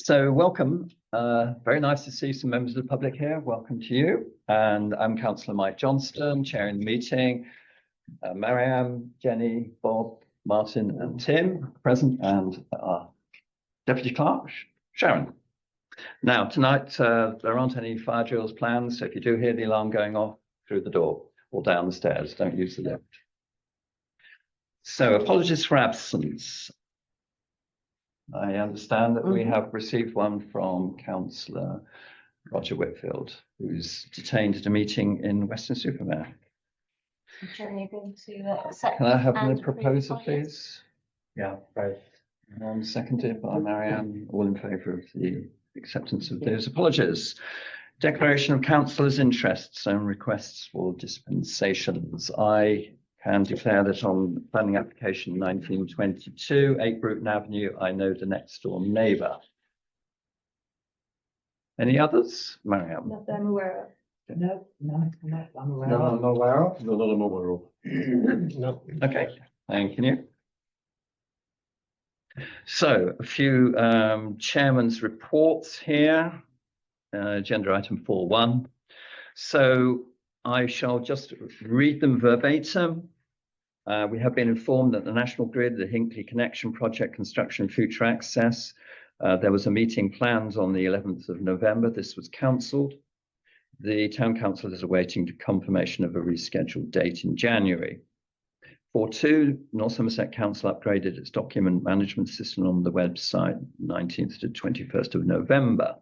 So welcome. Very nice to see some members of the public here. Welcome to you. And I'm Councillor Mike Johnston, chairing the meeting. Mariam, Jenny, Bob, Martin and Tim present, and our Deputy Clerk, Sharon. Now, tonight, there aren't any fire drills planned, so if you do hear the alarm going off, through the door or down the stairs, don't use the lift. So apologies for absence. I understand that we have received one from Councillor Roger Whitfield, who's detained at a meeting in Weston-super-Mare. Can I have the proposer, please? Yeah, both. Seconded by Marianne. All in favour of the acceptance of those apologies. Declaration of councillors' interests and requests for dispensations. I can declare that on planning application 1922, 8 Bruton Avenue, I know the next door neighbour. Any others? Mariam? Not that I'm aware of. No, I'm aware No, I'm not aware of. No, I'm aware of. No. Okay, thank you. So a few chairman's reports here. Agenda item 4.1. So I shall just read them verbatim. We have been informed that the National Grid, the Hinkley Connection Project Construction and Future Access, there was a meeting planned on the 11th of November. This was cancelled. The Town Council is awaiting confirmation of a rescheduled date in January. 4.2, North Somerset Council upgraded its document management system on the website 19th to 21st of November.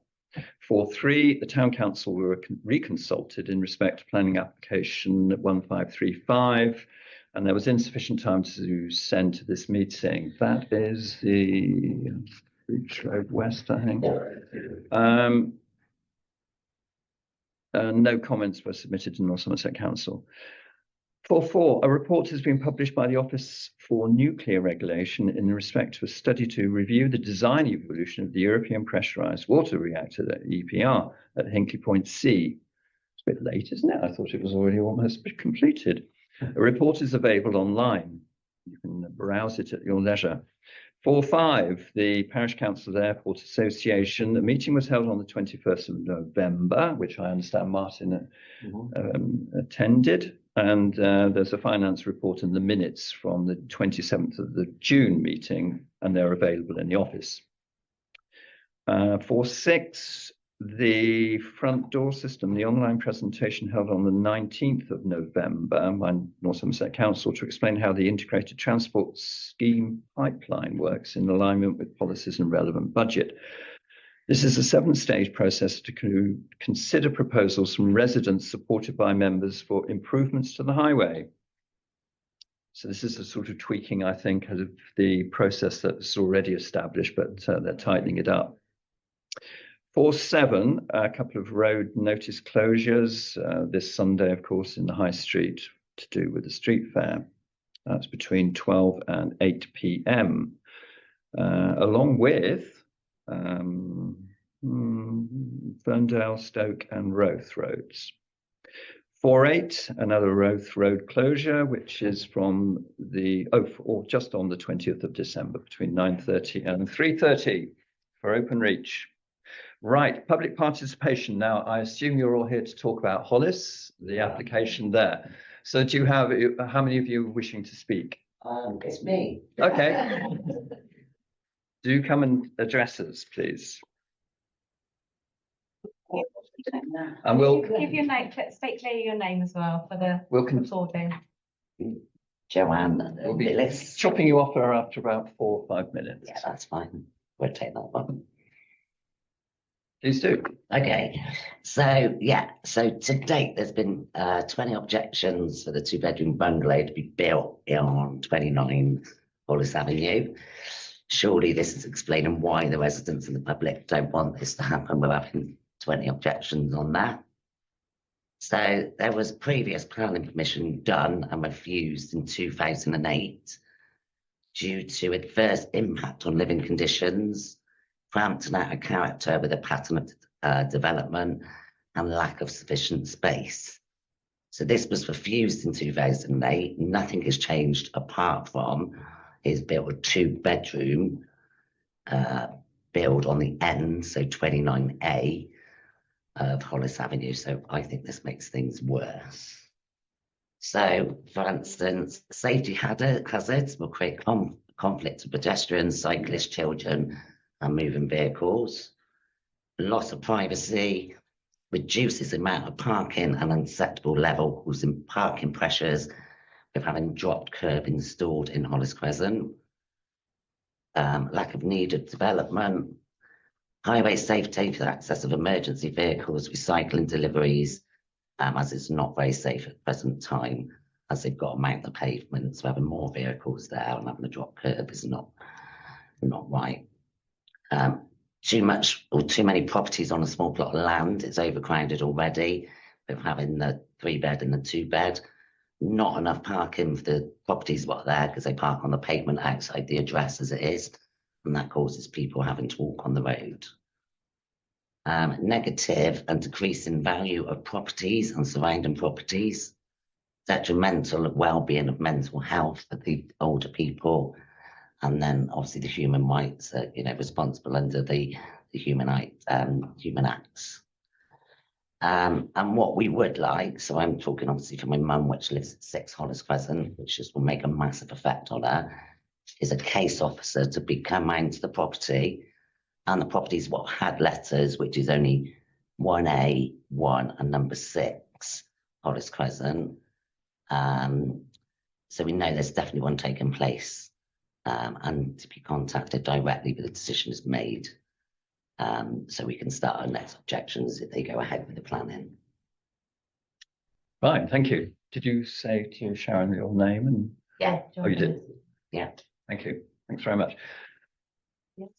4.3, the Town Council were reconsulted in respect to planning application 1535, and there was insufficient time to send to this meeting. That is the Beach Road West, I think. No comments were submitted to North Somerset Council. 4.4, a report has been published by the Office for Nuclear Regulation in respect to a study to review the design evolution of the European pressurised water reactor, the EPR, at Hinkley Point C. It's a bit late, isn't it? I thought it was already almost completed. A report is available online. You can browse it at your leisure. 4.5, the Parish Council Airport Association. The meeting was held on the 21st of November, which I understand Martin attended. And there's a finance report in the minutes from the 27th of the June meeting, and they're available in the office. 4.6, the front door system, the online presentation held on the 19th of November by North Somerset Council to explain how the integrated transport scheme pipeline works in alignment with policies and relevant budget. This is a 7-stage process to consider proposals from residents supported by members for improvements to the highway. So this is a sort of tweaking, I think, of the process that's already established, but they're tightening it up. 4.7, a couple of road notice closures this Sunday, of course, in the High Street to do with the street fair. That's between 12 and 8 p.m. Along with Ferndale, Stoke and Roath roads. 4.8, another Roath road closure, which is from the, or just on the 20th of December between 9:30 and 3:30 for Open Reach. Right, public participation. Now, I assume you're all here to talk about Hollis, the application there. So do you have, how many of you are wishing to speak? It's me. Okay. Do come and address us, please. And we'll give your name, state clearly your name as well for the recording. Joanne. We'll be chopping you off after about 4 or 5 minutes. Yeah, that's fine. We'll take that one. Please do. Okay, so yeah, so to date there's been 20 objections for the 2-bedroom bungalow to be built on 29 Hollis Avenue. Surely this is explaining why the residents and the public don't want this to happen. We're having 20 objections on that. So there was previous planning permission done and refused in 2008 due to adverse impact on living conditions, cramped and out of character with a pattern of development and lack of sufficient space. So this was refused in 2008. Nothing has changed apart from it's built a 2-bedroom build on the end, so 29A of Hollis Avenue. So I think this makes things worse. So, for instance, safety hazards will create conflict of pedestrians, cyclists, children, and moving vehicles. Loss of privacy reduces the amount of parking and unacceptable levels in parking pressures with having dropped curb installed in Hollis Crescent. Lack of needed development. Highway safety for access of emergency vehicles, recycling deliveries, as it's not very safe at the present time, as they've got to mount the pavement, so having more vehicles there and having a drop curb is not right. Too many properties on a small plot of land. It's overcrowded already with having the 3-bed and the 2-bed. Not enough parking for the properties what are there because they park on the pavement outside the address as it is, and that causes people having to walk on the road. Negative and decreasing value of properties and surrounding properties. Detrimental of well-being of mental health for the older people, and then obviously the human rights are, responsible under the Human Acts. And what we would like, so I'm talking obviously for my mum, which lives at 6 Hollis Crescent, which just will make a massive effect on her, is a case officer to come round to the property, and the property's what had letters, which is only 1A, 1 and number 6 Hollis Crescent. So we know there's definitely one taking place, and to be contacted directly when the decision is made, so we can start our next objections if they go ahead with the planning. Right, thank you. Did you say to Sharon your name? And Yeah. Oh, you did? Yeah. Thank you. Thanks very much. Yes.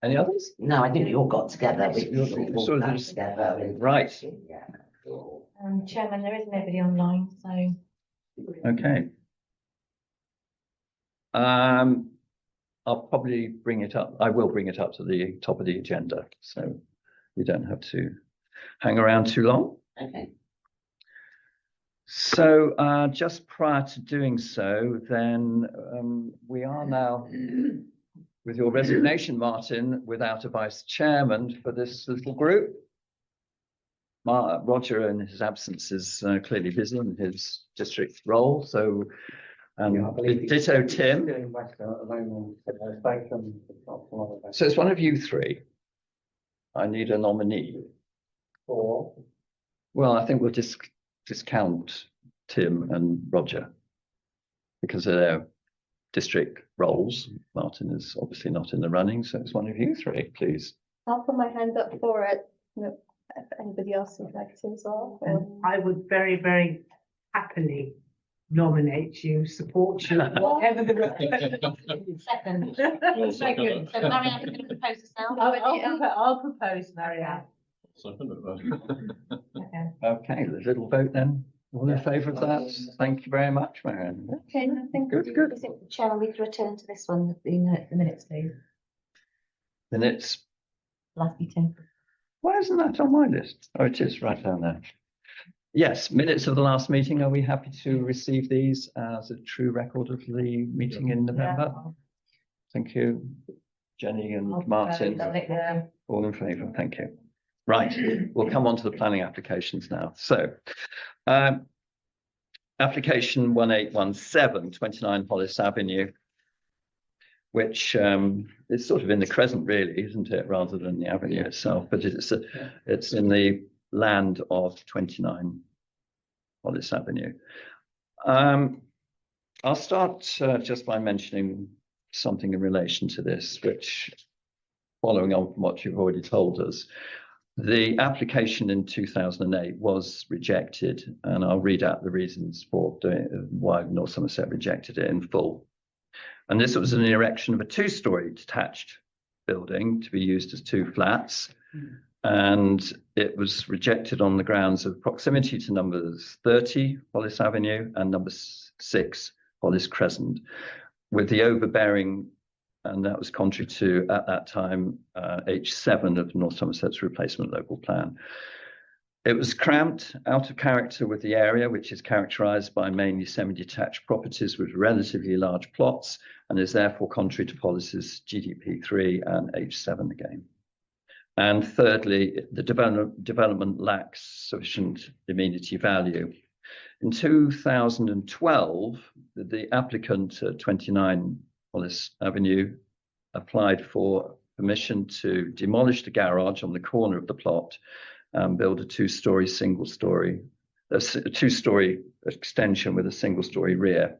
Any others? No, I think we all got together. We all Sort of got just- together. Right. Yeah. Cool. Chairman, there is nobody online, so Okay. I'll probably bring it up. I will bring it up to the top of the agenda, so we don't have to hang around too long. Okay. So just prior to doing so, then we are now, with your resignation, Martin, without a vice chairman for this little group. Roger, in his absence, is clearly busy in his district role. So ditto Tim. So it's one of you three. I need a nominee. Well, I think we'll discount Tim and Roger because of their district roles. Martin is obviously not in the running, so it's one of you three, please. I'll put my hand up for it. No, if anybody else would like to as well. I would very, very happily nominate you, support you, whatever the. second. Second. So Marianne, can you propose yourself? I'll propose Marianne. Okay. Okay, the little vote then. All in favour of that? Thank you very much, Marianne. Okay, I think Good, good. I think, Chairman, we could return to this one, the minutes, please. Minutes. Last meeting. Why isn't that on my list? Oh, it is right down there. Yes, minutes of the last meeting. Are we happy to receive these as a true record of the meeting in November? Thank you, Jenny and Martin. Yeah. All in favour, thank you. Right, we'll come on to the planning applications now. So, application 1817, 29 Hollis Avenue, which is sort of in the Crescent really, isn't it, rather than the avenue itself, but it's in the land of 29 Hollis Avenue. I'll start just by mentioning something in relation to this, which, following on from what you've already told us, the application in 2008 was rejected, and I'll read out the reasons for why North Somerset rejected it in full. And this was an erection of a 2-storey detached building to be used as 2 flats. And it was rejected on the grounds of proximity to numbers 30 Hollis Avenue and number 6 Hollis Crescent, with the overbearing, and that was contrary to, at that time, H7 of North Somerset's replacement local plan. It was cramped, out of character with the area, which is characterised by mainly semi-detached properties with relatively large plots, and is therefore contrary to policies GDP3 and H7 again. And thirdly, the development lacks sufficient amenity value. In 2012, the applicant at 29 Hollis Avenue applied for permission to demolish the garage on the corner of the plot and build a two-story extension with a single-story rear.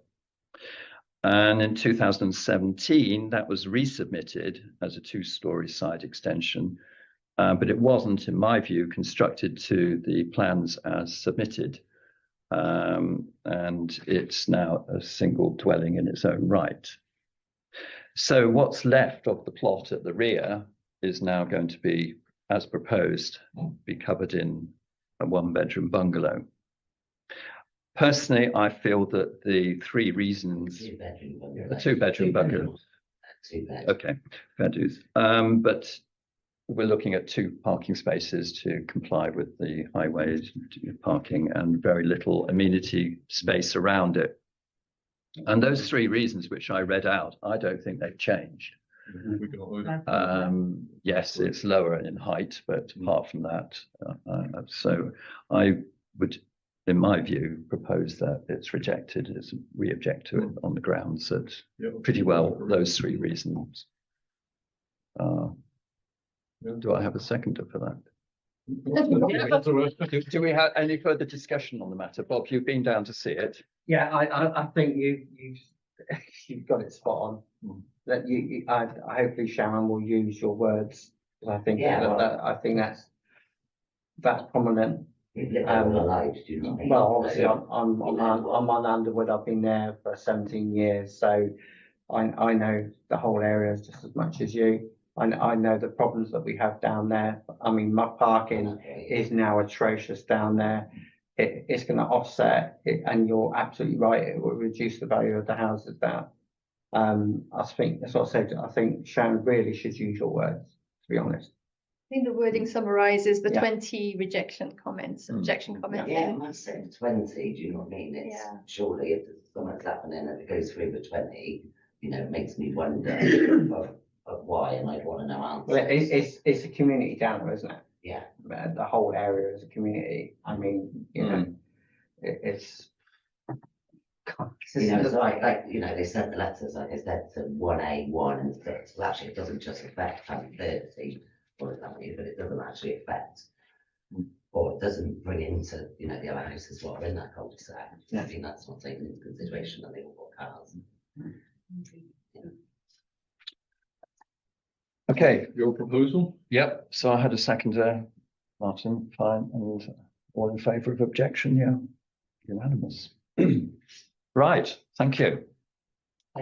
And in 2017, that was resubmitted as a two-story side extension, but it wasn't, in my view, constructed to the plans as submitted. And it's now a single dwelling in its own right. So what's left of the plot at the rear is now going to be, as proposed, be covered in a one-bedroom bungalow. Personally, I feel that the three reasons, a two-bedroom bungalow. Okay, fair dues. But we're looking at 2 parking spaces to comply with the highway parking and very little amenity space around it. And those 3 reasons which I read out, I don't think they've changed. Yes, it's lower in height, but apart from that, so I would, in my view, propose that it's rejected as we object to it on the grounds that pretty well those 3 reasons. Do I have a seconder for that? Do we have any further discussion on the matter? Bob, you've been down to see it. Yeah, I think you've got it spot on. That I hopefully Sharon will use your words. I think I think that's prominent. Well, obviously I'm on Underwood. I've been there for 17 years, so I know the whole area just as much as you. I know the problems that we have down there. I mean, my parking is now atrocious down there. It's going to offset it, and you're absolutely right. It will reduce the value of the houses down. I think that's what I said. I think Sharon really should use your words, to be honest. I think the wording summarises the Yeah. 20 objection comments. Yeah, I said 20, do you know what I mean? It's surely if something's happening and it goes through the 20, you know, it makes me wonder of why, and I'd want to know answers. Well, it's a community down there, isn't it? Yeah. The whole area is a community. I mean, you know, it's. You know, so like, you know, they sent the letters, like I said, to 1A, 1 and 6. Well, actually, it doesn't just affect 30 or something, but it doesn't actually affect, or it doesn't bring into, you know, the other houses what are in that cul-de-sac. I think that's not taken into consideration, that they all got cars. Okay, Your proposal? yep, so I had a seconder, Martin, fine, and all in favour of objection, yeah, unanimous. Right, thank you.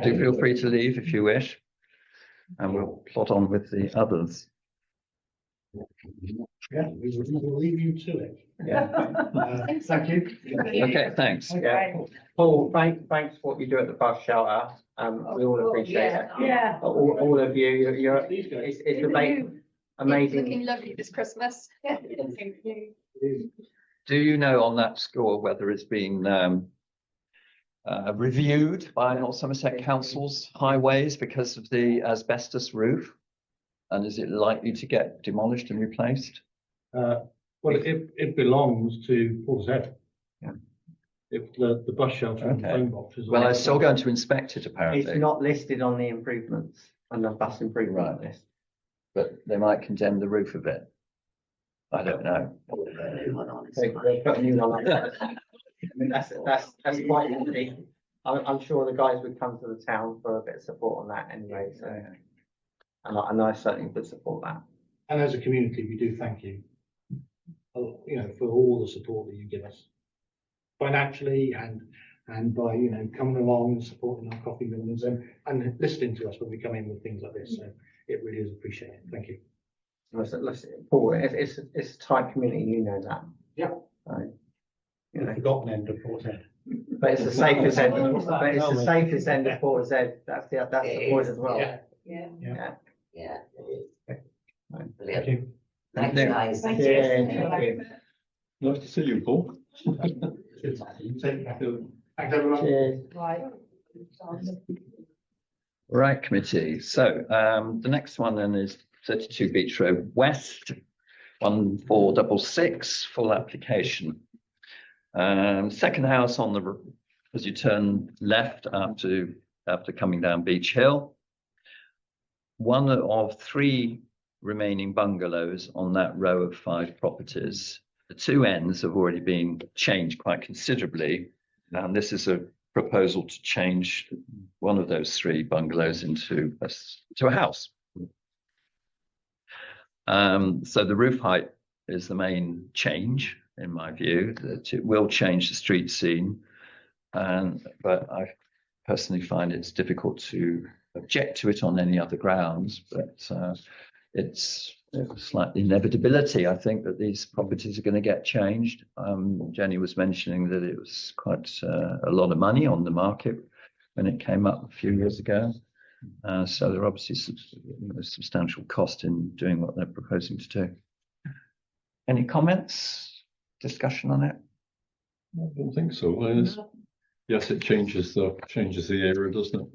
Do feel free to leave if you wish, and we'll plot on with the others. Yeah, we'll leave you to it. Yeah. Thank you. Okay, thanks. Yeah. Paul, thanks for what you do at the bus shelter. We all appreciate it. Yeah. All of you, you're These guys. it's amazing. It's looking lovely this Christmas. Do you know on that score whether it's been reviewed by North Somerset Council's highways because of the asbestos roof? And is it likely to get demolished and replaced? Well, it belongs to Portishead. Yeah. If the bus shelter and the Okay. phone box is. Well, they're still going to inspect it apparently. It's not listed on the improvements, on the bus improvement list. But they might condemn the roof of it. I don't know. They put a new one on. I mean, that's quite easy. I'm sure the guys would come to the town for a bit of support on that anyway, so. And I certainly would support that. And as a community, we do thank you. You know, for all the support that you give us. Financially and by, you know, coming along and supporting our coffee meetings and listening to us when we come in with things like this. So it really is appreciated. Thank you. Listen, Paul, it's a tight community, you know that. Yeah. Right. You The know, forgotten end of Portishead. but it's the safest end, but it's the safest end of Portishead. That's the point as well. Yeah. Yeah. Yeah. Right. Brilliant. Thank you. Thank you, guys. Thank Yeah, you. thank you. Nice to see you, Paul. Thanks, everyone. Right. Right, committee. So the next one then is 32 Beach Road West, 1466, full application. Second house on the, as you turn left after coming down Beach Hill. One of 3 remaining bungalows on that row of 5 properties. The 2 ends have already been changed quite considerably, and this is a proposal to change one of those 3 bungalows into a house. So the roof height is the main change, in my view. That it will change the street scene, but I personally find it's difficult to object to it on any other grounds. But it's a slight inevitability, I think, that these properties are going to get changed. Jenny was mentioning that it was quite a lot of money on the market when it came up a few years ago. So there are obviously substantial cost in doing what they're proposing to do. Any comments, discussion on it? I don't think so. Yes, it changes the area, doesn't it?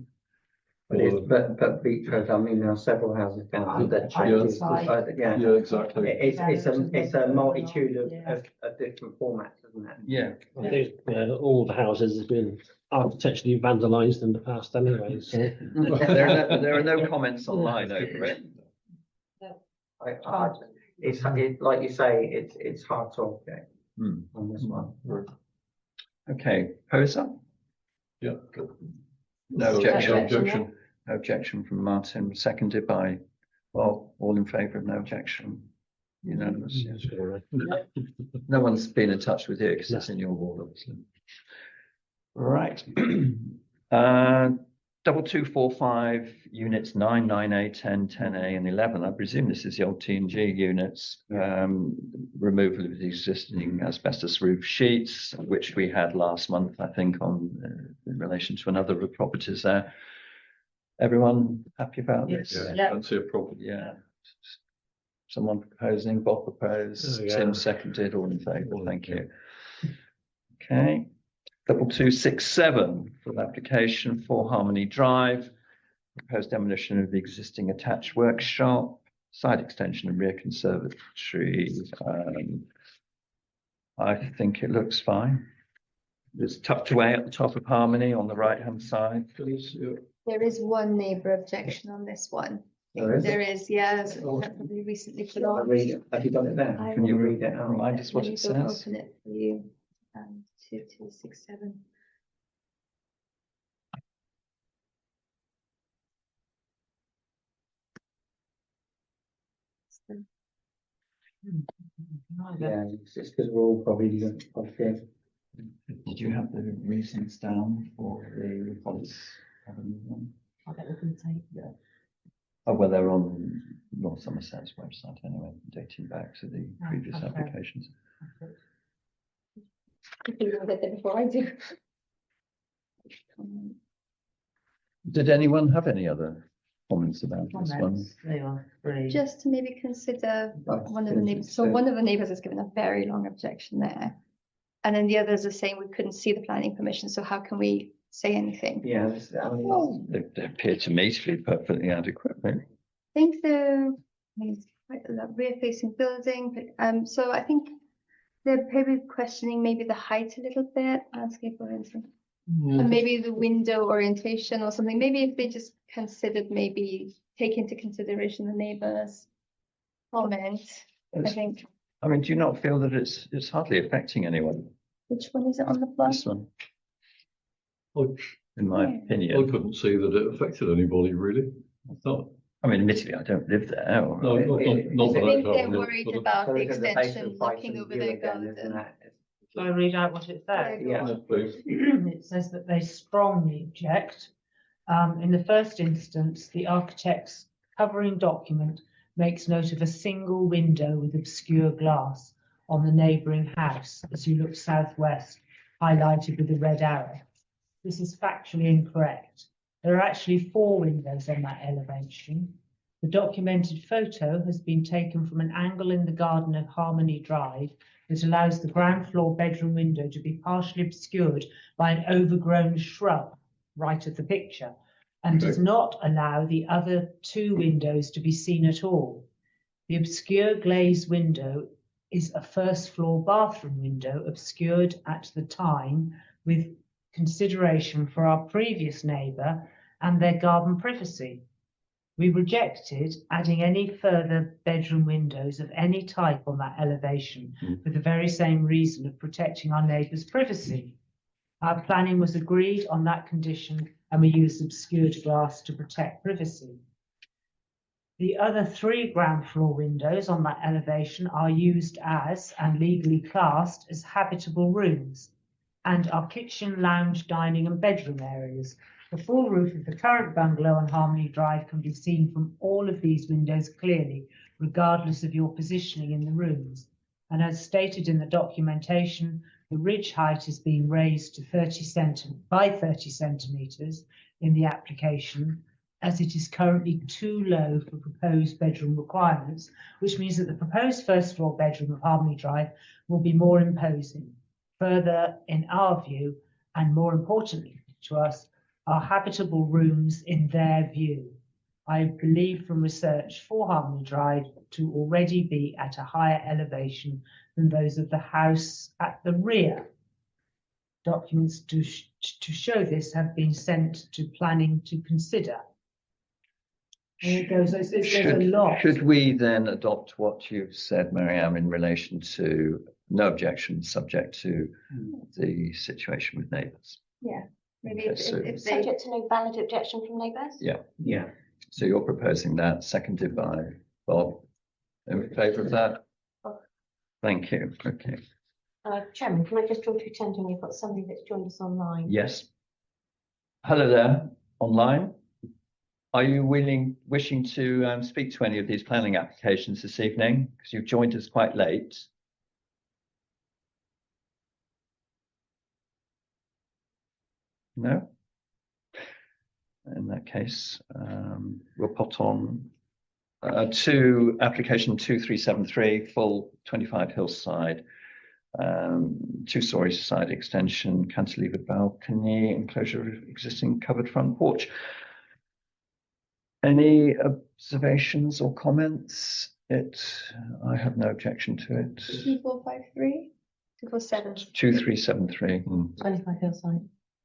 But Beach Road, I mean, there are several houses down there that changes. Yeah, Yeah, exactly. it's a multitude of different formats, isn't it? Yeah. I think all the houses have been architecturally vandalised in the past anyways. There are no comments online over it. It's like you say, it's hard to object Hmm. on this one. Okay, Poser? Yeah. No objection. Objection. No objection from Martin, seconded by, well, all in favour of no objection. Unanimous, yes. No one's been in touch with you because it's in your ward, obviously. Right. 2245 units 9, 9A, 10, 10A and 11. I presume this is the old T&G units. Removal of the existing asbestos roof sheets, which we had last month, I think, on in relation to another of the properties there. Everyone happy about this? Yeah, don't see a problem. Yeah. Someone proposing, Bob proposed, Oh, yeah. Tim seconded, all in favour, thank you. Okay, 2267 for the application for Harmony Drive, proposed demolition of the existing attached workshop, side extension and rear conservatory. I think it looks fine. It's tucked away at the top of Harmony on the right-hand side. Please, yeah. There is one neighbour objection on this one. There is, yeah, so that probably recently put on. Have you got it there? I Can you will- read it out? Remind us what Let me it go says. Open it for you. 2267. Yeah, it's because we're all probably okay. Did you have the reasons down for the policy? I bet we can take. Yeah. Oh, well, they're on North Somerset's website anyway, dating back to the previous okay. applications. You can get there before I do. Did anyone have any other comments about this one? Comments, they are free. Just to maybe consider Right, one of the neighbors. So one of the neighbors has given a very long objection there. And then the others are saying we couldn't see the planning permission, so how can we say anything? Yeah, They appear to me to be perfectly adequate, really. I think they're, I mean, it's quite a rear facing building, but so I think they're maybe questioning maybe the height a little bit, landscape orientation. And maybe the window orientation or something. Maybe if they just considered maybe take into consideration the neighbours' comment, I think. I mean, do you not feel that it's hardly affecting anyone, Which one is it on the plot? this one, I in my Yeah. opinion? couldn't see that it affected anybody really. I thought, I mean, admittedly, I don't live there. or- no, not I that think I they're can't. worried but- about So the it's at the base of extension Brighton looking over View their again, isn't garden. it? Shall I read out what it says? Yeah. Yeah, please. It says that they strongly object. In the first instance, the architect's covering document makes note of a single window with obscure glass on the neighbouring house as you look southwest, highlighted with a red arrow. This is factually incorrect. There are actually 4 windows on that elevation. The documented photo has been taken from an angle in the garden of Harmony Drive that allows the ground floor bedroom window to be partially obscured by an overgrown shrub right of the picture, and does Okay. not allow the other two windows to be seen at all. The obscure glazed window is a first floor bathroom window obscured at the time with consideration for our previous neighbour and their garden privacy. We rejected adding any further bedroom windows of any type on that elevation Mm. for the very same reason of protecting our neighbour's privacy. Our planning was agreed on that condition and we used obscured glass to protect privacy. The other three ground floor windows on that elevation are used as and legally classed as habitable rooms and are kitchen, lounge, dining and bedroom areas. The full roof of the current bungalow on Harmony Drive can be seen from all of these windows clearly, regardless of your positioning in the rooms. And as stated in the documentation, the ridge height is being raised to 30 centimetres in the application, as it is currently too low for proposed bedroom requirements, which means that the proposed first floor bedroom of Harmony Drive will be more imposing. Further, in our view, and more importantly to us, are habitable rooms in their view. I believe from research for Harmony Drive to already be at a higher elevation than those of the house at the rear. Documents to show this have been sent to planning to consider. And it goes, there's a lot. Should we then adopt what you've said, Marianne, in relation to no objection, subject to the situation with neighbours? Yeah, maybe Okay, so- if they, Subject to no valid objection from neighbours? Yeah. So you're proposing that, seconded by Bob. In favour of that? Thank you. Okay. Chairman, can I just draw to your attention, we've got somebody that's joined us online. Yes. Hello there, online. Are you wishing to speak to any of these planning applications this evening? Because you've joined us quite late. No? In that case, we'll put on to application 2373, full 25 Hillside, two-storey side extension, cantilevered balcony, enclosure of existing covered front porch. Any observations or comments? I have no objection to it. 2453, 247. 2373. 25 Hillside.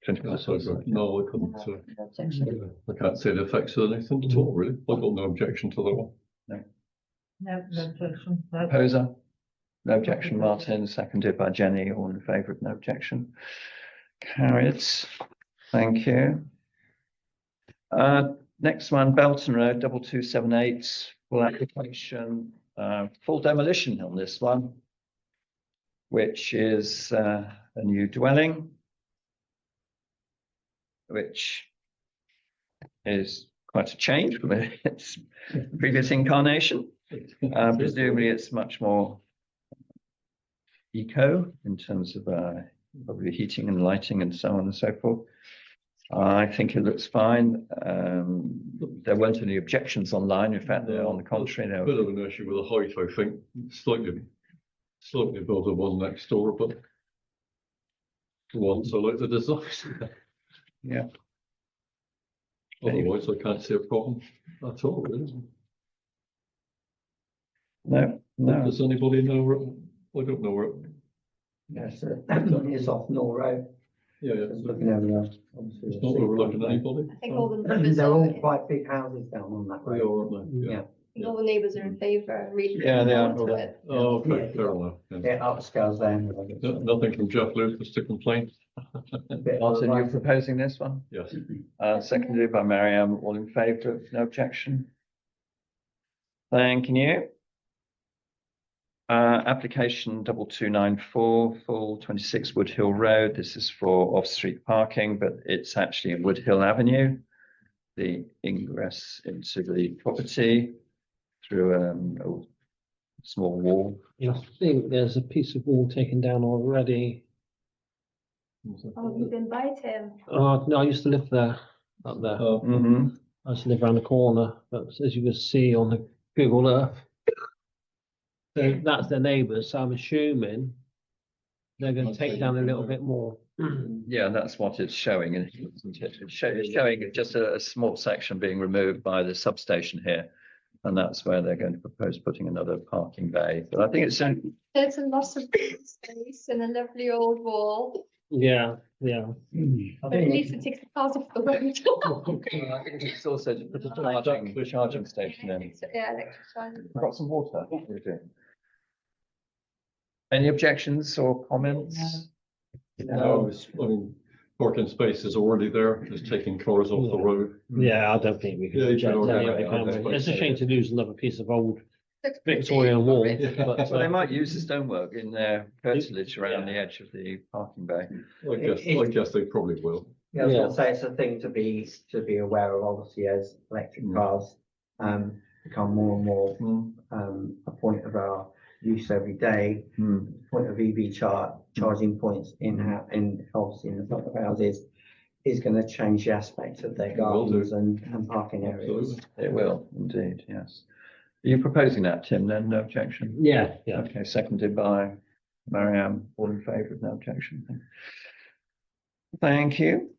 25 So, Hillside. no, I couldn't, I can't say the effects of anything at all, really. I've got no objection to that one. No objection. No. Proposer? No objection, Martin, seconded by Jenny, all in favour of no objection. Carried. Thank you. Next one, Belton Road, 2278, full application, full demolition on this one, which is a new dwelling, which is quite a change from its previous incarnation. Presumably it's much more eco in terms of probably heating and lighting and so on and so forth. I think it looks fine. There weren't any objections online. In fact, on the contrary, there Bit of an issue with the height, I think, slightly above the one next door, but the ones I like the design. Yeah. Otherwise, I can't see a problem at all, really. No. Does anybody know where? I don't know where. Yes, it's off Mill Road. Yeah, Just looking over there. Obviously, it's not overlooking anybody. I think all the neighbours They're all are, quite big houses down on that They road. are, aren't they? Yeah. I think all the neighbours are in favour, really. Yeah, they are. looking forward to it. Oh, okay, Yeah. fair enough. Yeah. It upscales them. Nothing from Jeff Lucas to complain. Martin, you're proposing this one? Yes. Seconded by Mariam, all in favour of no objection? Thank you. Application 2294, full 26 Wood Hill Road. This is for off-street parking, but it's actually in Wood Hill Avenue. The ingress into the property through a small wall. I think there's a piece of wall taken down already. Oh, you've been by Tim. Oh, no, I used to live there, up there. Mm-hmm. I just live around the corner, but as you can see on the Google Earth, so that's their neighbours, so I'm assuming they're going to take down a little bit more. Yeah, that's what it's showing, isn't it? It's showing just a small section being removed by the substation here. And that's where they're going to propose putting another parking bay. But I think it's only, There's a lot of space and a lovely old wall, Yeah. but at least it takes the cars off the road. I think it's also to put a charging station in. Yeah, electric charging. Got some water. Any objections or comments? No, I mean, parking space is already there, just taking cars off the road. Yeah, I don't think we can Yeah, you can reject organise anyway, it, can I we? It's a suppose. shame to lose another piece of old Looks pretty. Victorian wall, Yeah. but Well, they might use the stonework in their curtilage around the edge of the parking bay. I guess they probably will. Yeah, I was Yeah. gonna say, it's a thing to be aware of, obviously, as electric cars become more and more a point of our use every day. Point of EV charging points obviously in the front of houses is going to change the aspect of their It will do. gardens and parking areas. Absolutely. It will indeed, yes. Are you proposing that, Tim, then? No objection? yeah. Okay, seconded by Marianne. All in favour of no objection? Thank you.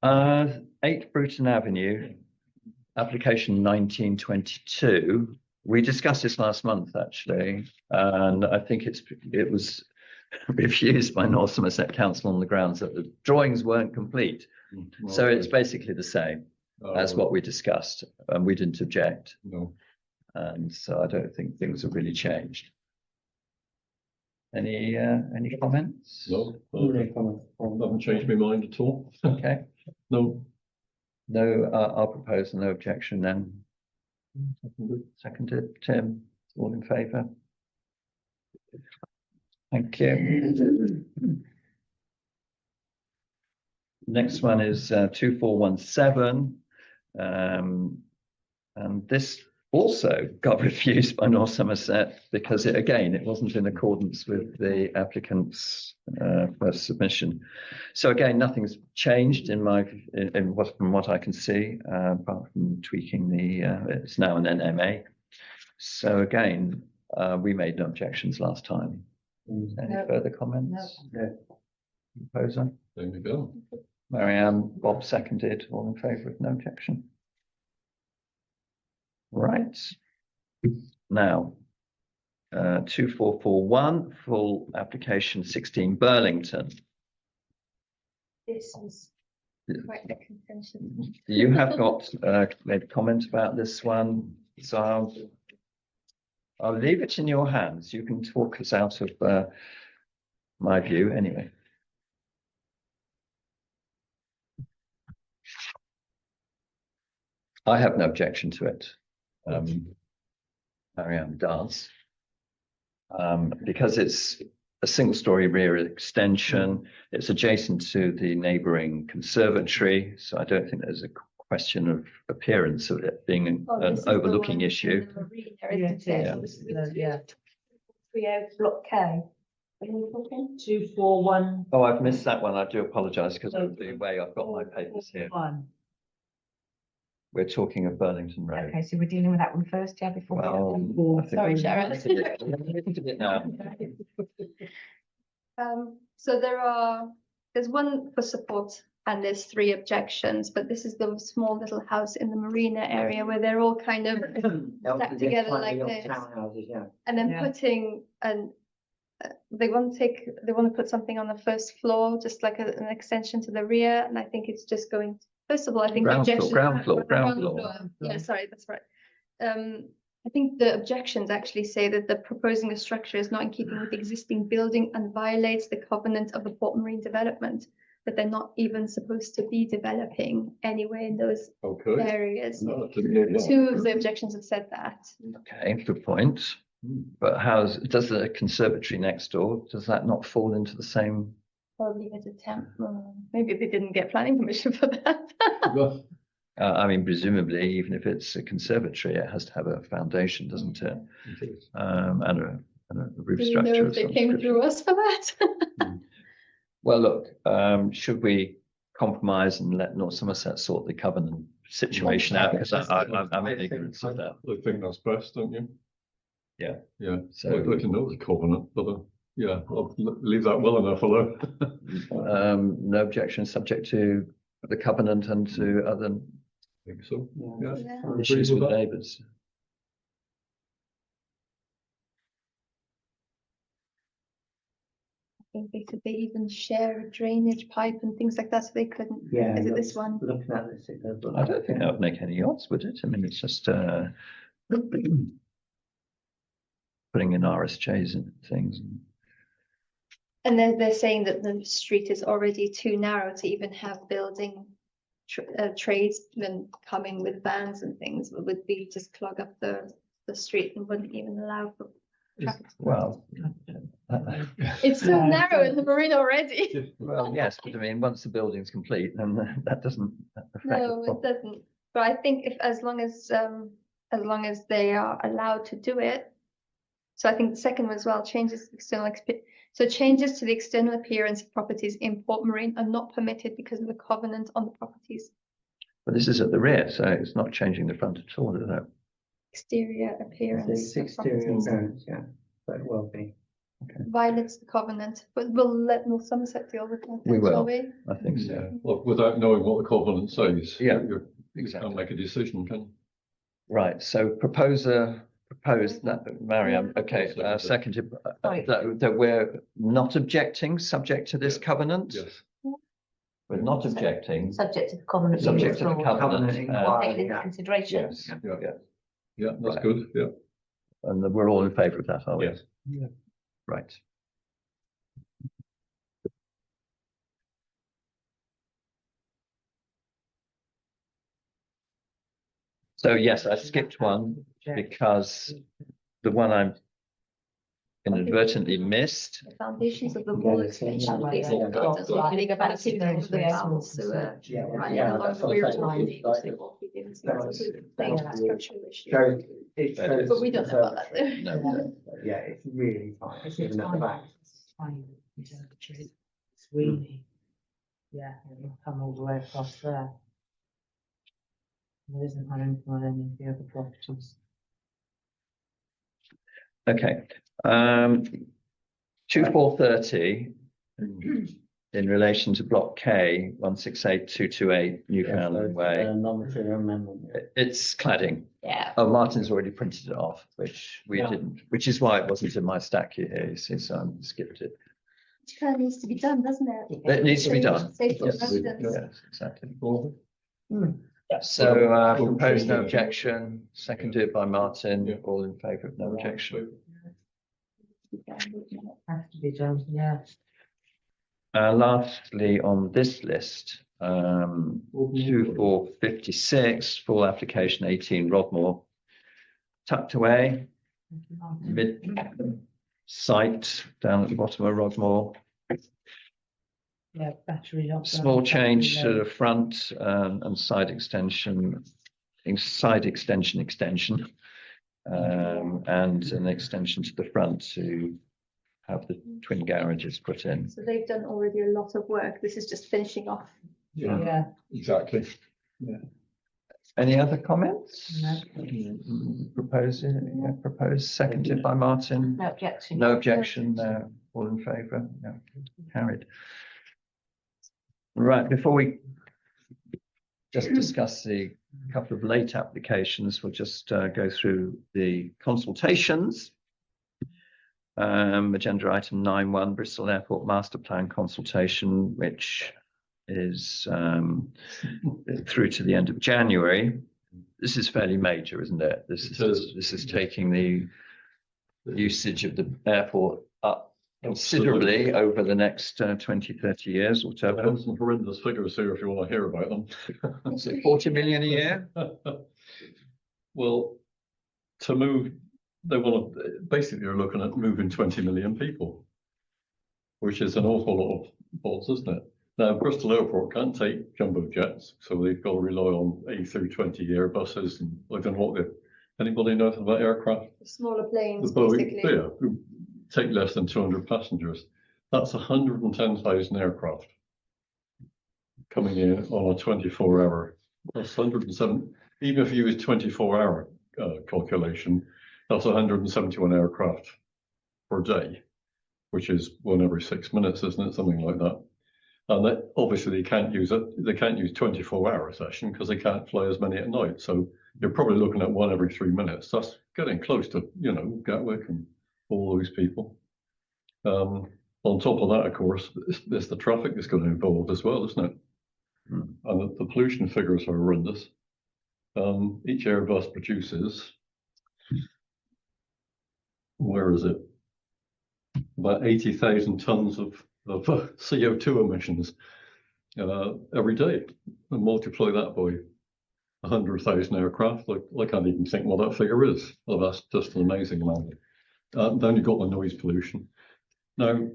8 Bruton Avenue, application 1922. We discussed this last month, actually, and I think it was refused by North Somerset Council on the grounds that the drawings weren't complete. So it's basically the same as what we discussed, and we didn't object. No. And so I don't think things have really changed. Any comments? No, I haven't changed my mind at all. Okay, No. no, I'll propose no objection then. Seconded, Tim, all in favour? Thank you. Next one is 2417. And this also got refused by North Somerset because it wasn't in accordance with the applicant's first submission. So again, nothing's changed from what I can see, apart from tweaking it's now an NMA. So again, we made no objections last time. Any No. further comments? No. Proposer? There we go. Marianne, Bob seconded, all in favour of no objection. Right. Now, 2441, full application 16 Burlington. This is quite a contentious. You have got made a comment about this one, so I'll leave it in your hands. You can talk us out of my view anyway. I have no objection to it. Marianne does. Because it's a single-story rear extension, it's adjacent to the neighbouring conservatory, so I don't think there's a question of appearance of it being an overlooking issue. Yeah, it is. Yeah. 30 block K. Are you talking? 241. Oh, I've missed that one. I do apologise because of the way I've got my papers here. We're talking of Burlington Road. Okay, so we're dealing with that one first, yeah, before. Well, I think Sorry, we've Sharon. looked at it now. So there's one for support and there's 3 objections, but this is the small little house in the marina area where they're all kind of stacked together like this. Townhouses, yeah. And then Yeah. putting they want to put something on the first floor, just like an extension to the rear, and I think it's just going. First of all, I think Ground floor, objections. ground floor. Yeah, sorry, that's right. I think the objections actually say that the proposing a structure is not in keeping with the existing building and violates the covenant of the Port Marine Development, that they're not even supposed to be developing anywhere in those Okay. areas. No, I didn't know that. 2 of the objections have said that. Okay, good point. But does the conservatory next door, does that not fall into the same? Probably as a temp. Maybe they didn't get planning permission for that. Well, I mean, presumably, even if it's a conservatory, it has to have a foundation, doesn't it? And a roof Do we structure. know of if they some came description. through us for that? Well, look, should we compromise and let North Somerset sort the covenant situation out, because I'm in ignorance of that. I think that's best, don't you? Yeah. Yeah, So- so I can know the covenant, but yeah, I'll leave that well enough alone. No objection, subject to the covenant and to other I think so, yeah. Yeah. I agree issues with that. neighbours. I think they said they even share a drainage pipe and things like that, so they couldn't. Yeah. Is it this one? Looking at this, it does. look I don't like think it. that would make any odds, would it? I mean, it's just putting in RSJs and things. And they're saying that the street is already too narrow to even have building tradesmen coming with vans and things. It would be just clog up the street and wouldn't even allow for traffic. Well, It's so narrow in the marine already. well, yes, but I mean, once the building's complete, then that doesn't affect. No, the it problem. doesn't. But I think if as long as they are allowed to do it. So I think the second one as well, changes to external so changes to the external appearance of properties in Port Marine are not permitted because of the covenant on the properties. But this is at the rear, so it's not changing the front at all, is it? Exterior appearance It's of exterior properties appearance, yeah, but it will be. violates the covenant, but we'll let North Somerset deal with that. We then, shall will. we? I think so. Yeah, look, without knowing what the covenant says. Yeah, You exactly. can't make a decision, can you? Right, so proposed that, Mariam, okay, seconded, Sorry. that we're not objecting, subject to this Yeah. covenant? Yes. We're not objecting, Subject to the covenant. being subject to the withdrawn. covenant. Covenant and- inquiry. Taken into Yeah. consideration. Yes, Yeah. yeah, Yeah, that's Right. good, yeah. and we're all in favour of that, are we? Yes. Yeah. Right. So yes, I skipped one because the one I'm inadvertently missed. The foundations of the wall Yeah, extension yeah, would be yeah, important, yeah. as well. Think about it, Yeah. the bowel sewer Yeah, running yeah, along that's the what rear I'm wall, saying. because they won't be doing so No, it's a it's- big yeah. structural issue. Shows, it But shows. But we don't know about that though. No, Yeah, it's really tight, It's even at the back. tiny, it's really, yeah, it'll come all the way across there. There isn't anything on any of the other properties. okay. 2430 in relation to block K 168228 Newfoundland Way. Non-material amendment. Yeah. It's cladding. Yeah. Oh, Martin's already printed it off, which we Yeah. didn't, which is why it wasn't in my stack here, you see, so I skipped it. Which kind of needs to be done, doesn't it? It needs to be done. Safety of Yes, residents. yes, exactly. Hmm. So, Well, proposed no yeah. objection, seconded by Martin, Yeah. all in favour of no objection. Has to be done, yeah. Lastly, on this list, 2456, full application 18 Rodmore, tucked away, mid site down at the bottom of Rodmore. Yeah, battery. up, Small battery change to low. the front and side extension, and an extension to the front to have the twin garages put in. So they've done already a lot of work. This is just finishing off. Yeah, Yeah, exactly. Any other comments? No. Proposed, seconded by Martin. No objection. No objection, all in favour, no, carried. Right, before we just discuss the couple of late applications, we'll just go through the consultations. Agenda item 9.1, Bristol Airport Master Plan consultation, which is through to the end of January. This is fairly major, isn't it? This is taking the usage of the airport up considerably over the next 20, 30 years or I so. have some horrendous figures here if you want to hear about them. Is it 40 million a year? Well, to move, they want to, basically they're looking at moving 20 million people, which is an awful lot of balls, isn't it? Now, Bristol Airport can't take jumbo jets, so they've got to rely on A320 Airbuses, and I don't know what the, anybody knows about aircraft? Smaller planes, The Boeing, basically. yeah, who take less than 200 passengers. That's 110,000 aircraft. coming in on a 24-hour. That's 107. Even if you use 24-hour calculation, that's 171 aircraft per day, which is 1 every 6 minutes, isn't it? Something like that. And that, obviously they can't use it. They can't use 24-hour session because they can't fly as many at night. So you're probably looking at 1 every 3 minutes. That's getting close to, you know, Gatwick and all those people. On top of that, of course, it's the traffic that's going to be involved as well, isn't it? And the pollution figures are horrendous. Each Airbus produces, where is it? About 80,000 tons of CO2 emissions every day. And multiply that by 100,000 aircraft. Like, I can't even think what that figure is. Well, that's just an amazing amount. Then you've got the noise pollution. Now,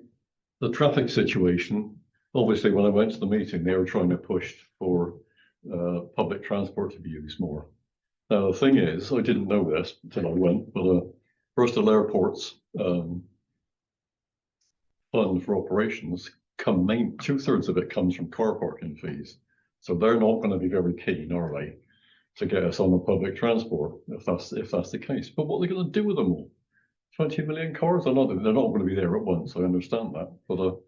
the traffic situation, obviously, when I went to the meeting, they were trying to push for public transport to be used more. Now, the thing is, I didn't know this until I went, but Bristol Airport's fund for operations, 2/3 of it comes from car parking fees. So they're not going to be very keen, are they, to get us on the public transport if that's the case. But what are they going to do with them all? 20 million cars? They're not going to be there at once. I understand that, but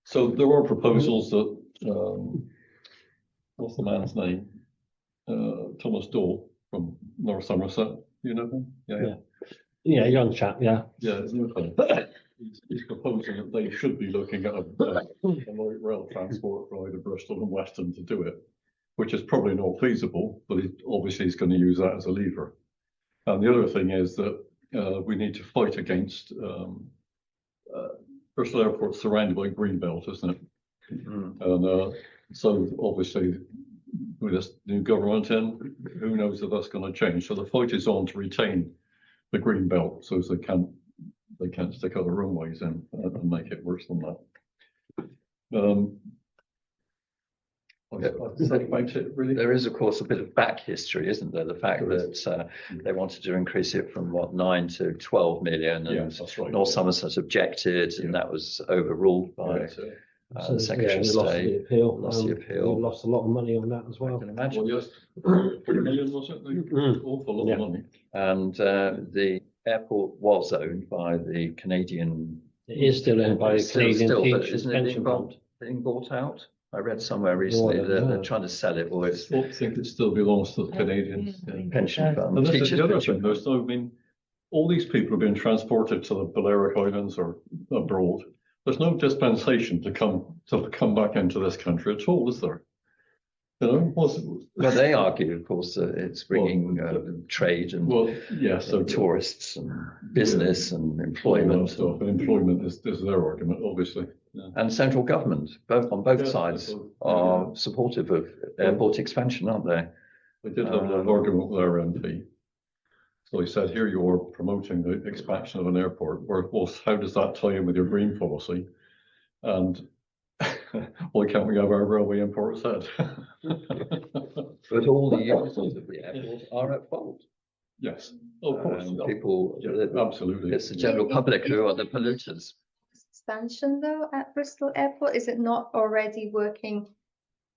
so there are proposals that what's the man's name? Thomas Dole from North Somerset. You know him? Yeah, young chap. Yeah. Yeah, he's proposing that they should be looking at a light rail transport for either Bristol and Weston to do it, which is probably not feasible, but obviously he's going to use that as a lever. And the other thing is that we need to fight against Bristol Airport's surrounded by Greenbelt, isn't it? And so obviously with this new government in, who knows if that's going to change. So the fight is on to retain the Greenbelt so as they can't stick other runways in and make it worse than that. There is, of course, a bit of back history, isn't there? The fact that they wanted to increase it from 9 to 12 million, and that's right. North Somerset objected, and that was overruled by the Secretary of State. Lost the appeal. We lost a lot of money on that as well. I can imagine. Well, yes, 3 million was it? Awful lot of money. And the airport was owned by the Canadian. It is still owned by the Canadian but Teachers isn't it Pension Fund. being bought out? I read somewhere recently that they're trying to sell it, or it's I think it still belongs to the Canadians. pension fund. And this is Teachers' the other pension thing. fund. There's no, I mean, all these people are being transported to the Balearic Islands or abroad. There's no dispensation to come back into this country at all, is there? You know, Well, they argue, of course, that it's bringing trade and tourists and business and employment. Stuff. And employment is their argument, obviously. Yeah. And central government, on both sides, are supportive of airport expansion, aren't they? They did have an argument with our MP. So he said, here you are promoting the expansion of an airport. Well, how does that tie in with your green policy? And why can't we have our railway in Portishead? But all the users of the airport are at fault. Yes, of course. People, absolutely. It's the general public who are the polluters. Expansion though at Bristol Airport, is it not already working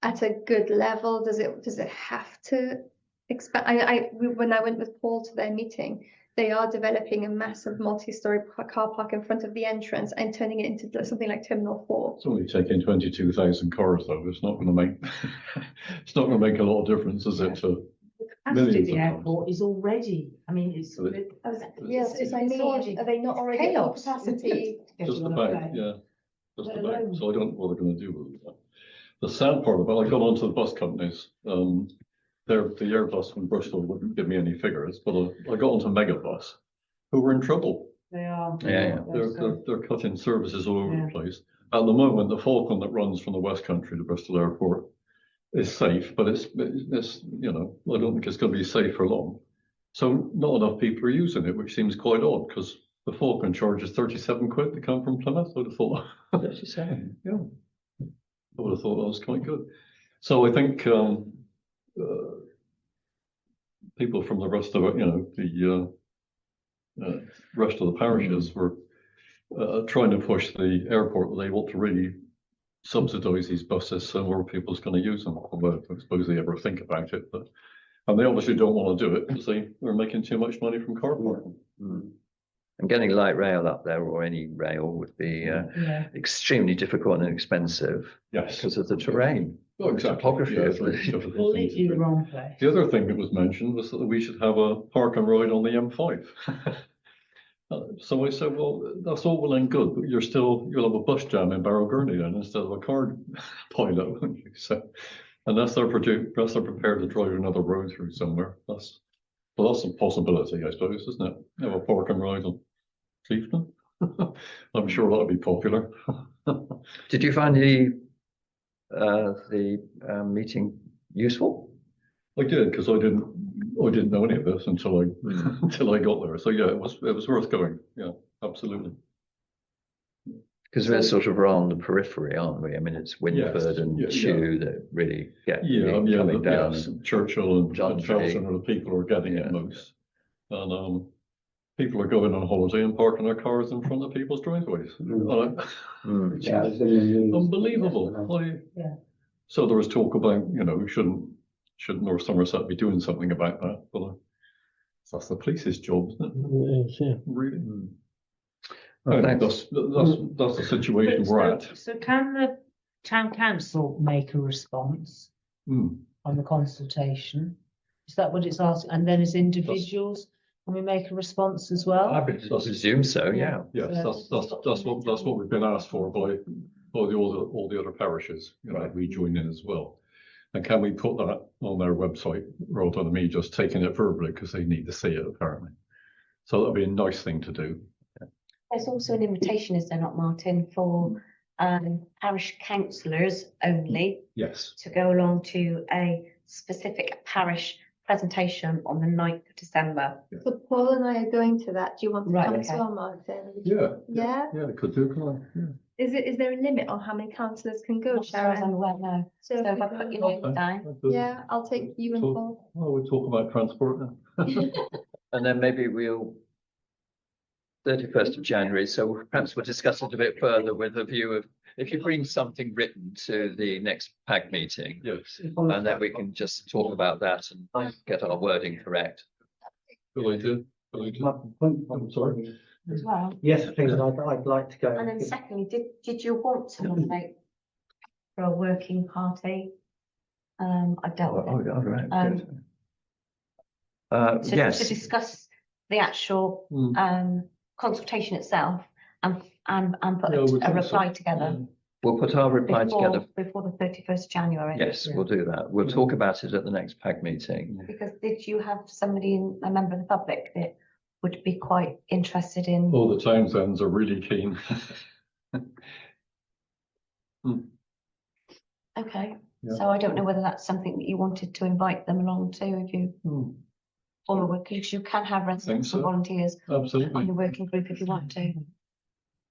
at a good level? Does it have to expand? When I went with Paul to their meeting, they are developing a massive multi-story car park in front of the entrance and turning it into something like Terminal 4. It's only taking 22,000 cars though. It's not going to make a lot of difference, is it? To The capacity of the airport is already, I mean, it's. Yes, are they not already at chaos. capacity? just about, yeah. Just about. So I don't know what they're going to do with that. The sad part about it, I got onto the bus companies. The Airbus from Bristol wouldn't give me any figures, but I got onto Megabus, who were in trouble. They are. Yeah. They're cutting services all over the place. At the moment, the Falcon that runs from the West Country to Bristol Airport is safe, but it's you know, I don't think it's going to be safe for long. So not enough people are using it, which seems quite odd because the Falcon charges 37 quid to come from Plymouth. I'd have thought 37. Yeah, I would have thought that was quite good. So I think people from the rest of it, you know, the rest of the parishes were trying to push the airport that they want to really subsidise these buses so more people's going to use them. Although I suppose they ever think about it, but and they obviously don't want to do it because they're making too much money from car parking. And getting light rail up there or any rail would be Yeah. extremely difficult and expensive Yes. because of the terrain. Oh, exactly. Topography Yeah, of it's really the- difficult thing to Completely the do. wrong place. The other thing that was mentioned was that we should have a park and ride on the M5. So I said, well, that's all well and good, but you'll have a bus jam in Barrow Gurney then instead of a car pilot, won't you? So unless they're prepared to drive another road through somewhere, that's a possibility, I suppose, isn't it? Have a park and ride on Clifton. I'm sure that'll be popular. Did you find the meeting useful? I did, because I didn't know any of this until I got there. So yeah, it was worth going. Yeah, absolutely. Because we're sort of on the periphery, aren't we? I mean, it's Winford and yeah, Chew that really get Yeah, me coming down. yes, Churchill and John Felton are the people who are getting Yeah. it most. And people are going on holiday and parking their cars in front of people's driveways. Unbelievable. Yeah. So there was talk about, should North Somerset be doing something about that? But that's the police's job, isn't it? Yes, yeah. Really? Well, Anyway, thanks. that's the situation we're at. So can the town council make a response Hmm. on the consultation? Is that what it's asking? And then as individuals, can we make a response as well? I presume so, yeah. Yes, that's what we've been asked for by all the other parishes, we join in as well. And can we put that on their website rather than me just taking it verbally because they need to see it apparently. So that'd be a nice thing to do. There's also an invitation, is there not, Martin, for parish councillors only Yes. to go along to a specific parish presentation on the 9th of December. So Paul and I are going to that. Do you want to Right, come as okay. well, Martin? Yeah. Yeah? Yeah, it could do, couldn't I? Yeah. Is there a limit on how many councillors can go, Not as far as I'm Sharon? aware, no. So So if if we I put your go- name down, That does. Yeah, I'll take you and So- Paul. Oh, we'll talk about transport now. And then maybe 31st of January, so perhaps we'll discuss it a bit further with a view of, if you bring something written to the next PAG meeting, Yes. and then we can just talk about that and get our wording correct. Will I do? I'm sorry. as well. Yes, please, I'd like to go. And then secondly, did you want to nominate for a working party? I dealt with it. Right. Um, good. To Yes, discuss the actual Hmm. consultation itself and put Yeah, we a think reply so. together we'll put our reply together. before the 31st of January. Yes, we'll do that. We'll talk about it at the next PAG meeting. Because did you have somebody, a member of the public that would be quite interested in? All the Townsends are really keen. Okay, Yeah. so I don't know whether that's something that you wanted to invite them along to, if you follow, because you can have residents so. and volunteers on Absolutely. the working group if you want to.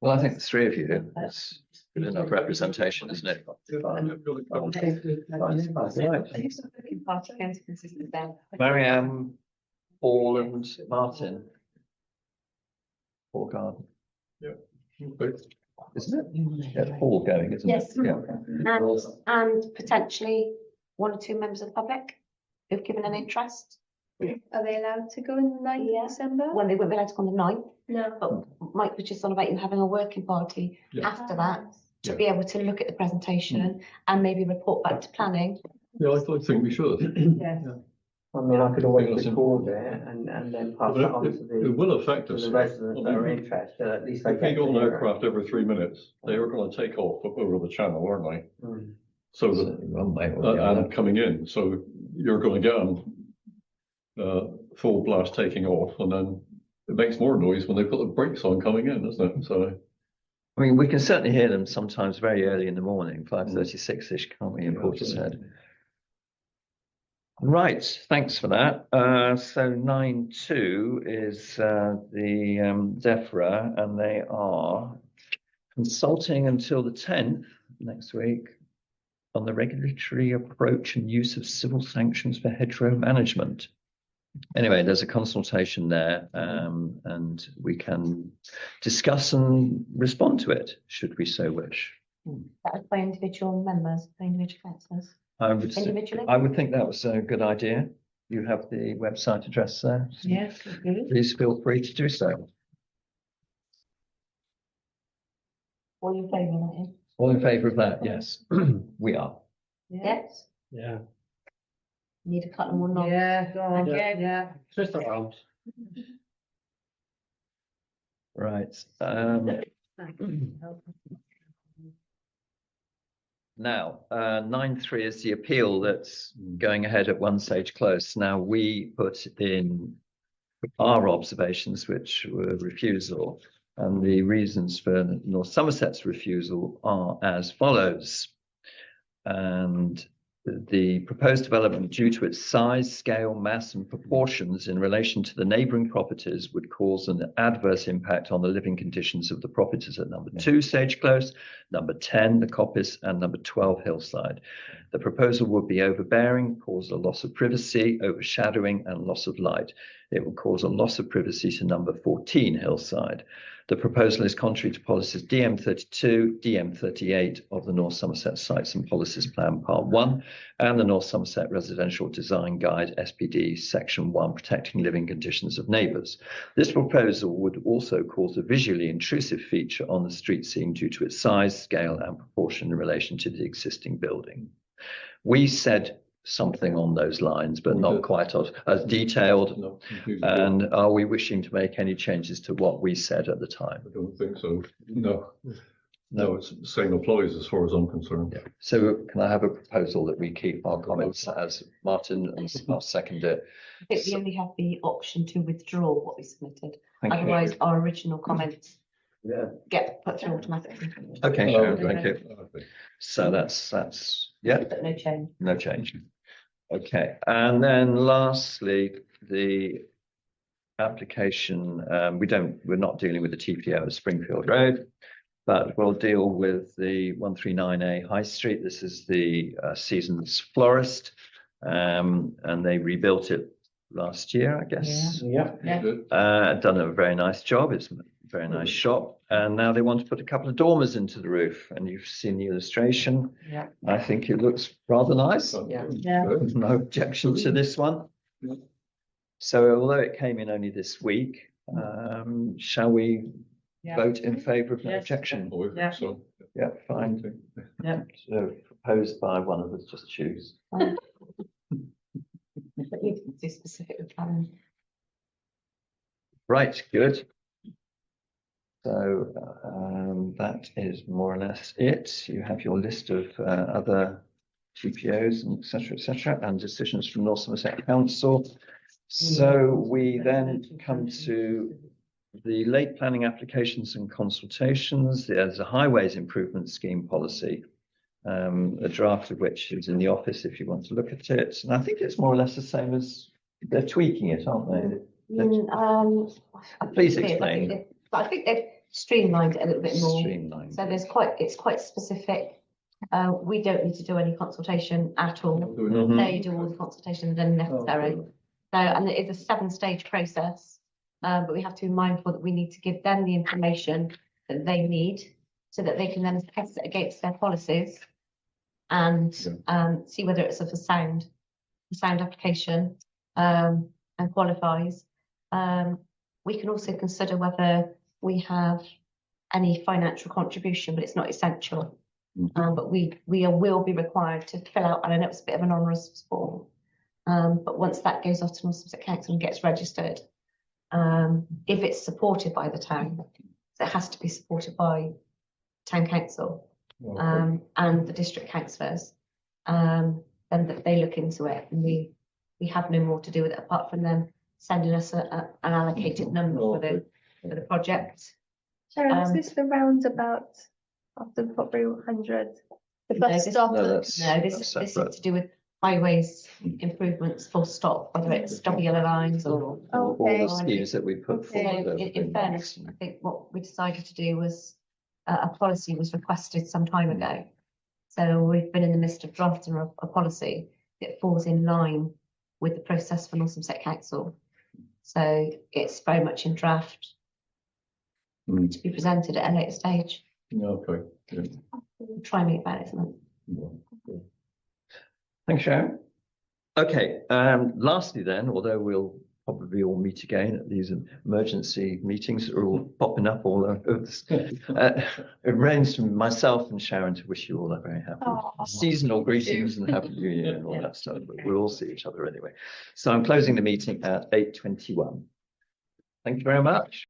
Well, I think the three of you, that's good enough representation, isn't it? Who's the working party going to consist of them? Marianne, Paul and Martin. Paul Garden, isn't it? Yeah, Paul going, isn't it? Yes. Yeah. And potentially one or two members of the public who've given an interest. Are they allowed to go in the 9th Yeah. of December? Well, they won't be allowed to go on the 9th, No. but Mike was just on about you having a working party Yeah. after that to Yeah. be able to look at the presentation and maybe report back to planning. Yeah, I think we should. Yes. I mean, I could always Think that's record it and then pass But it on to it the will affect us. residents that are I mean, interested, at least they If they get go to on hear it. aircraft every 3 minutes, they are going to take off up over the channel, aren't they? Mm. So Certainly one way or the and other. coming in, so you're going to get them full blast taking off, and then it makes more noise when they put the brakes on coming in, doesn't it? So I mean, we can certainly hear them sometimes very early in the morning, 5:36-ish, can't we, in Portishead? Right, thanks for that. So 9.2 is the DEFRA, and they are consulting until the 10th next week on the regulatory approach and use of civil sanctions for hedgerow management. Anyway, there's a consultation there, and we can discuss and respond to it, should we so wish. That was by individual members, by individual councillors, individually. I would think that was a good idea. You have the website address there. Yes, good. Please feel free to do so. All in favour, aren't you? All in favour of that? Yes, we are. Yes. Yeah. Need a couple more nods. Yeah, go on, Yeah. yeah. Twist our arms. Right. Now, 9.3 is the appeal that's going ahead at One Sage Close. Now, we put in our observations, which were refusal, and the reasons for North Somerset's refusal are as follows. And the proposed development, due to its size, scale, mass, and proportions in relation to the neighbouring properties, would cause an adverse impact on the living conditions of the properties at number 2 Sage Close, number 10 the Coppice, and number 12 Hillside. The proposal would be overbearing, cause a loss of privacy, overshadowing, and loss of light. It will cause a loss of privacy to number 14 Hillside. The proposal is contrary to policies DM32, DM38 of the North Somerset Sites and Policies Plan Part 1 and the North Somerset Residential Design Guide SPD Section 1, Protecting Living Conditions of Neighbours. This proposal would also cause a visually intrusive feature on the street scene due to its size, scale, and proportion in relation to the existing building. We said something on those lines, but not quite as detailed. No, And are we wishing to make any changes to what we said at the time? I don't think so. No. No, it's the same applies as far as I'm concerned. Yeah. So can I have a proposal that we keep our comments as Martin, and I'll second it. I think we only have the option to withdraw what we submitted. Thank you. Otherwise, our original comments get put through automatically. Okay, Oh, thank you. Okay. So that's, yeah, But no change. no change. Okay, and then lastly, the application, we're not dealing with the TPO at Springfield Road, but we'll deal with the 139A High Street. This is the Seasons Florist, and they rebuilt it last year, I guess. Yeah. Yeah. Done a very nice job. It's a very nice shop, and now they want to put a couple of dormers into the roof, and you've seen the illustration. Yeah. I think it looks rather nice. Yeah. No objection to this one. Yeah. So although it came in only this week, shall we Yeah. vote in favour of no Yes. objection? Oh, Yeah. so, Yeah, fine. Yeah. So proposed by one of us, just choose. But you can do specific with planning. Right, good. So that is more or less it. You have your list of other TPOs and et cetera, and decisions from North Somerset Council. So we then come to the late planning applications and consultations. There's a highways improvement scheme policy, a draft of which is in the office if you want to look at it. And I think it's more or less the same as they're tweaking it, aren't they? Please explain. I think they've streamlined it a little bit more. Streamlined. So it's quite specific. We don't need to do any consultation at all. Mhm. They do all the consultation then necessary. So, and it is a 7-stage process, but we have to be mindful that we need to give them the information that they need so that they can then test it against their policies and see whether it's of a sound application and qualifies. We can also consider whether we have any financial contribution, but it's not essential. But we will be required to fill out, and I know it's a bit of an onerous form. But once that goes off to North Somerset Council and gets registered, if it's supported by the town, so it has to be supported by town council and the district councillors, then that they look into it, and we have no more to do with it apart from them sending us an allocated number for the project. Sharon, is this the roundabout of the Property 100? The No, bus this- stop? No, this is to do with highways improvements full stop, whether it's double yellow lines or. All Okay. the schemes that we put Okay. forward. So have in been fairness, I excellent. think what we decided to do was a policy was requested some time ago. So we've been in the midst of drafting a policy that falls in line with the process for North Somerset Council. So it's very much in draft to be presented at a later stage. Okay. Yeah. We'll try and meet by next month. Thanks, Sharon. Okay, lastly then, although we'll probably all meet again at these emergency meetings that are all popping up all over this. It remains from myself and Sharon to wish you all a very happy seasonal greetings and happy new year and all that stuff, but we'll all see each other anyway. So I'm closing the meeting at 8:21. Thank you very much.